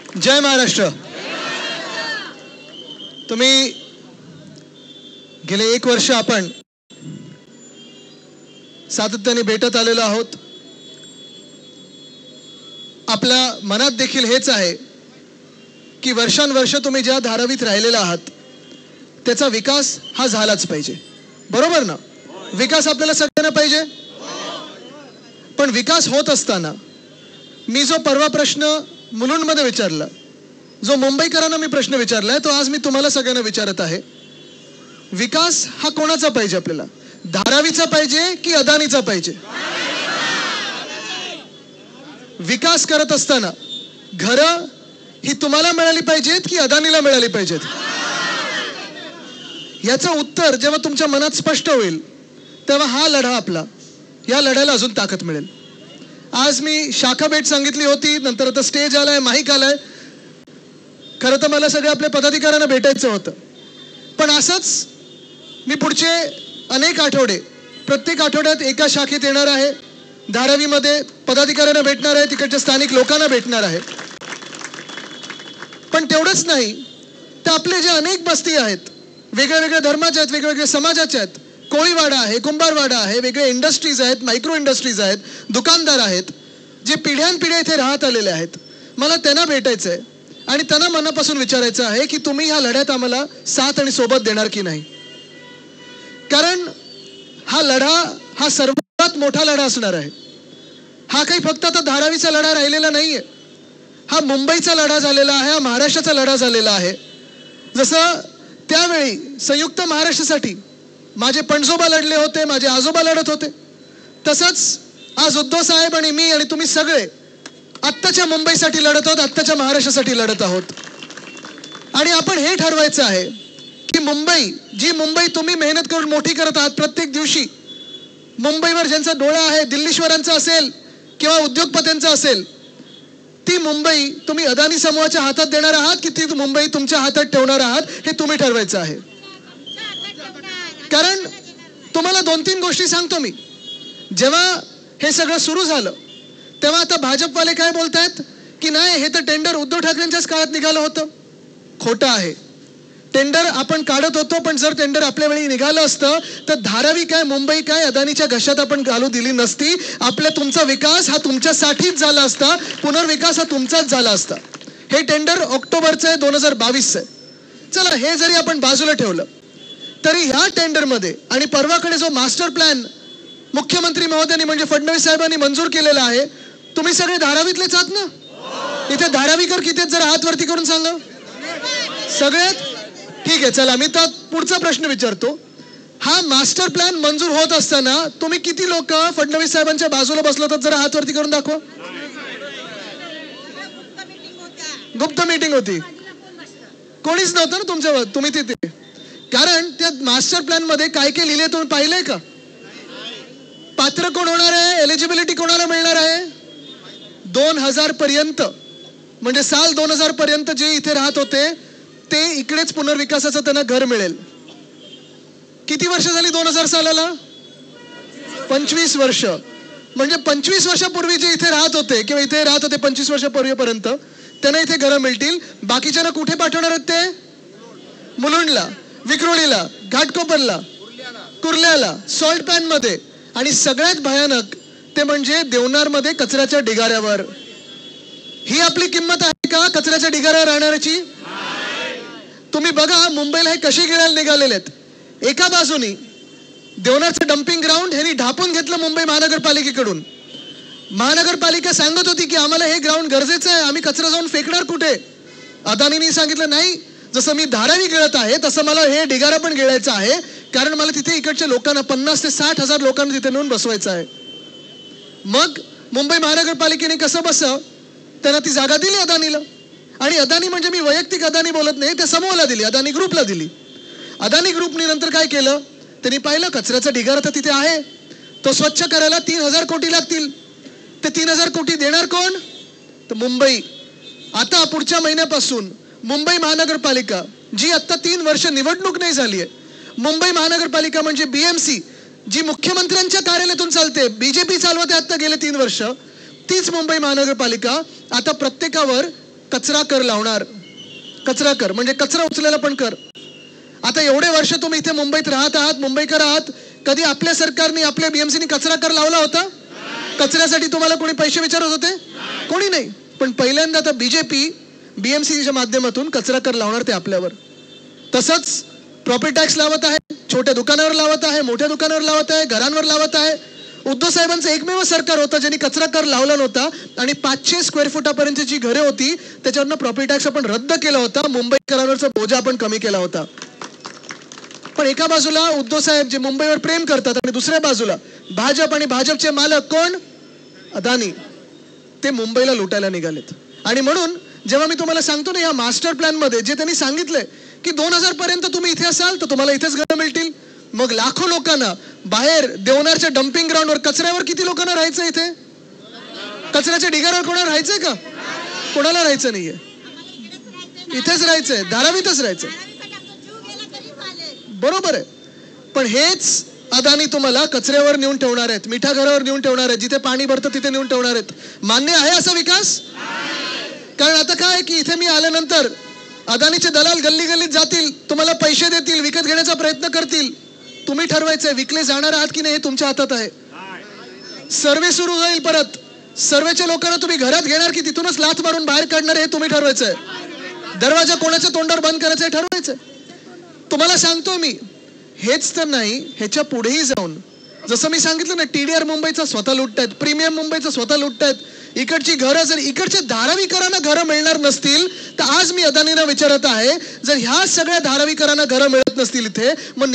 जय महाराष्ट्र. तुम्ही गेले 1 वर्ष आपण सातत्याने भेटत आलेलो आहोत. आपल्या मनात देखील हेच आहे की वर्षानुवर्ष तुम्ही ज्या धारावीत राहिलेला आहात त्याचा विकास हा झालाच पाहिजे. बरोबर ना? विकास आपल्याला सगळ्यांना पाहिजे. पण विकास होत असताना मी जो परवा प्रश्न मुलुंडमध्ये विचारला, जो मुंबईकरांना मी प्रश्न विचारलाय, तो आज मी तुम्हाला सगळ्यांना विचारत आहे. विकास हा कोणाचा पाहिजे आपल्याला? धारावीचा पाहिजे की अदानीचा पाहिजे? विकास करत असताना घरं ही तुम्हाला मिळाली पाहिजेत की अदानीला मिळाली पाहिजेत? याचं उत्तर जेव्हा तुमच्या मनात स्पष्ट होईल तेव्हा हा लढा आपला, या लढ्याला अजून ताकद मिळेल. आज मी शाखा भेट सांगितली होती, नंतर आता स्टेज आलाय, माईक आलाय. खरं तर मला सगळ्या आपल्या पदाधिकाऱ्यांना भेटायचं होतं, पण असंच मी पुढचे अनेक आठवडे प्रत्येक आठवड्यात एका शाखेत येणार आहे. धारावीमध्ये पदाधिकाऱ्यांना भेटणार आहे, तिकडच्या स्थानिक लोकांना भेटणार आहे. पण तेवढंच नाही तर आपले जे अनेक बस्ती आहेत, वेगळ्या वेगळ्या धर्माच्या आहेत, वेगवेगळ्या समाजाच्या आहेत, कोळीवाडा आहे, कुंभारवाडा आहे, वेगळे इंडस्ट्रीज आहेत, मायक्रो इंडस्ट्रीज आहेत, दुकानदार आहेत, जे पिढ्यानपिढ्या इथे राहत आलेले आहेत. मला त्यांना भेटायचं आहे आणि त्यांना मनापासून विचारायचं आहे की तुम्ही ह्या लढ्यात आम्हाला साथ आणि सोबत देणार की नाही. कारण हा लढा हा सर्वात मोठा लढा असणार आहे. हा काही फक्त आता धारावीचा लढा राहिलेला नाहीये, हा मुंबईचा लढा झालेला आहे, हा महाराष्ट्राचा लढा झालेला आहे. जसं त्यावेळी संयुक्त महाराष्ट्रासाठी माझे पणजोबा लढले होते, माझे आजोबा लढत होते, तसंच आज उद्धव साहेब आणि मी आणि तुम्ही सगळे आत्ताच्या मुंबईसाठी लढत आहोत, आत्ताच्या महाराष्ट्रासाठी लढत आहोत. आणि आपण हे ठरवायचं आहे की मुंबई, जी मुंबई तुम्ही मेहनत करून मोठी करत आहात प्रत्येक दिवशी, मुंबईवर ज्यांचा डोळा आहे, दिल्लीश्वरांचा असेल किंवा उद्योगपत्यांचा असेल, ती मुंबई तुम्ही अदानी समूहाच्या हातात देणार आहात की ती मुंबई तुमच्या हातात ठेवणार आहात, हे तुम्ही ठरवायचं आहे. कारण तुम्हाला 2-3 गोष्टी सांगतो मी. जेव्हा हे सगळं सुरू झालं तेव्हा आता भाजपवाले काय बोलतायत की नाही, हे तर टेंडर उद्धव ठाकरेंच्याच काळात निघालं होतं. खोटं आहे. टेंडर आपण काढत होतो, पण जर टेंडर आपल्या वेळी निघालं असतं तर धारावी काय, मुंबई काय, अदानीच्या घशात आपण घालू दिली नसती. तुमचा विकास हा तुमच्यासाठीच झाला असता, पुनर्विकास हा तुमचाच झाला असता. हे टेंडर ऑक्टोबरचं आहे, 2022चं आहे. चला, हे जरी आपण बाजूला ठेवलं तरी ह्या टेंडरमध्ये आणि परवाकडे जो मास्टर प्लॅन मुख्यमंत्री महोदयांनी म्हणजे फडणवीस साहेबांनी मंजूर केलेला आहे, तुम्ही सगळे धारावीतलेच आहात ना? इथे धारावीकर किती जरा हात वरती करून सांगा. सगळ्यात? ठीक आहे, चला मी तर पुढचा प्रश्न विचारतो. हा मास्टर प्लॅन मंजूर होत असताना तुम्ही किती लोक फडणवीस साहेबांच्या बाजूला बसलो होतात? जरा हात वरती करून दाखवा. गुप्त मीटिंग होती, कोणीच नव्हतं ना तुमच्या, तुम्ही तिथे. कारण त्या मास्टर प्लॅन मध्ये काय काय लिहिले तुम्ही पाहिलंय का? पात्र कोण होणार आहे, एलिजिबिलिटी कोणाला मिळणार आहे? 2000 पर्यंत, म्हणजे साल 2000 पर्यंत जे इथे राहत होते ते इकडेच पुनर्विकासाचं त्यांना घर मिळेल. किती वर्ष झाली 2000 सालाला? 25 वर्ष. म्हणजे 25 वर्षापूर्वी जे इथे राहत होते किंवा इथे राहत होते 25 वर्षापूर्वीपर्यंत त्यांना इथे घरं मिळतील. बाकीच्यांना कुठे पाठवणार आहेत ते? मुलुंडला, विक्रोळीला, घाटकोपरला, कुर्ल्याला, सॉल्ट पॅन मध्ये, आणि सगळ्यात भयानक ते म्हणजे देवनारमध्ये कचऱ्याच्या ढिगाऱ्यावर. ही आपली किंमत आहे का कचऱ्याच्या ढिगाऱ्यावर राहणाऱ्याची? तुम्ही बघा मुंबईला हे कसे गिळायला निघालेले आहेत. एका बाजूनी देवनारचं डम्पिंग ग्राउंड ह्यांनी ढापून घेतलं मुंबई महानगरपालिकेकडून. महानगरपालिका सांगत होती की आम्हाला हे ग्राउंड गरजेचं आहे, आम्ही कचरा जाऊन फेकणार कुठे? अदानींनी सांगितलं नाही, जसं मी धारावी गिळत आहे तसं मला हे ढिगारा पण गिळायचं आहे, कारण मला तिथे इकडच्या लोकांना 50 ते 60 हजार लोकांना तिथे नेऊन बसवायचं आहे. मग मुंबई महानगरपालिकेने कसं त्यांना ती जागा दिली अदानीला. आणि अदानी म्हणजे मी वैयक्तिक अदानी बोलत नाही, त्या समूहाला दिली, अदानी ग्रुपला दिली. अदानी ग्रुपने नंतर काय केलं, त्यांनी पाहिलं कचऱ्याचा ढिगारा तर तिथे आहे, तो स्वच्छ करायला 3000 कोटी लागतील. ते 3000 कोटी देणार कोण? तर मुंबई. आता पुढच्या महिन्यापासून मुंबई महानगरपालिका, जी आता 3 वर्ष निवडणूक नाही झाली आहे, मुंबई महानगरपालिका म्हणजे BMC, जी मुख्यमंत्र्यांच्या कार्यालयातून चालते, BJP चालवते आता गेले 3 वर्ष, तीच मुंबई महानगरपालिका आता प्रत्येकावर कचरा कर लावणार. कचरा कर म्हणजे कचरा उचलायला पण कर. आता एवढे वर्ष तुम्ही इथे मुंबईत राहत आहात, मुंबईकर आहात, कधी आपल्या सरकारने आपल्या बीएमसीने कचरा कर लावला होता? कचऱ्यासाठी तुम्हाला कोणी पैसे विचारत होते? कोणी नाही. पण पहिल्यांदा आता बीजेपी बीएमसीच्या माध्यमातून कचरा कर लावणार ते आपल्यावर. तसंच प्रॉपर्टी टॅक्स लावत आहे, छोट्या दुकानावर लावत आहे, मोठ्या दुकानावर लावत आहे, घरांवर लावत आहे. उद्धव साहेबांचं एकमेव सरकार होतं ज्यांनी कचरा कर लावला नव्हता आणि 500 स्क्वेअर फुटापर्यंतची जी घरे होती त्याच्यावरनं प्रॉपर्टी टॅक्स आपण रद्द केला होता. मुंबईकरांवरचा बोजा आपण कमी केला होता. पण एका बाजूला उद्धव साहेब जे मुंबईवर प्रेम करतात आणि दुसऱ्या बाजूला भाजप आणि भाजपचे मालक कोण? अदानी. ते मुंबईला लुटायला निघालेत. आणि म्हणून जेव्हा मी तुम्हाला सांगतो ना या मास्टर प्लॅन मध्ये जे त्यांनी सांगितलंय की 2000 पर्यंत तुम्ही इथे असाल तर तुम्हाला इथेच घरं मिळतील. मग लाखो लोकांना बाहेर देवनारच्या डम्पिंग ग्राउंडवर कचऱ्यावर किती लोकांना राहायचं? इथे कचऱ्याच्या ढिगाऱ्यावर कोणाला राहायचंय का? कोणाला राहायचं नाहीये. इथेच राहायचंय, धारावीतच राहायचंय. बरोबर आहे. पण हेच अदानी तुम्हाला कचऱ्यावर नेऊन ठेवणार आहेत, मिठागरावर नेऊन ठेवणार आहेत, जिथे पाणी भरतं तिथे नेऊन ठेवणार आहेत. मान्य आहे असा विकास? कारण आता काय की इथे मी आल्यानंतर अदानीचे दलाल गल्ली गल्लीत जातील, तुम्हाला पैसे देतील, विकत घेण्याचा प्रयत्न करतील. तुम्ही ठरवायचंय विकले जाणार आहात की नाही हे तुमच्या हातात आहे. सर्वे सुरू होईल परत. सर्वेच्या लोकांना तुम्ही घरात घेणार की तिथूनच लाथ मारून बाहेर काढणार हे तुम्ही ठरवायचंय. दरवाजा कोणाच्या तोंडावर बंद करायचं हे ठरवायचंय. तुम्हाला सांगतो मी, हेच तर नाही, ह्याच्या पुढेही जाऊन जसं मी सांगितलं ना, TDR मुंबईचा स्वतः लुटतायत, प्रीमियम मुंबईचं स्वतः लुटतायत. इकडची घरं जर इकडच्या धारावीकरांना घरं मिळणार नसतील तर आज मी अदानींना विचारत आहे, जर ह्या सगळ्या धारावीकरांना घरं मिळत नसतील इथे, मग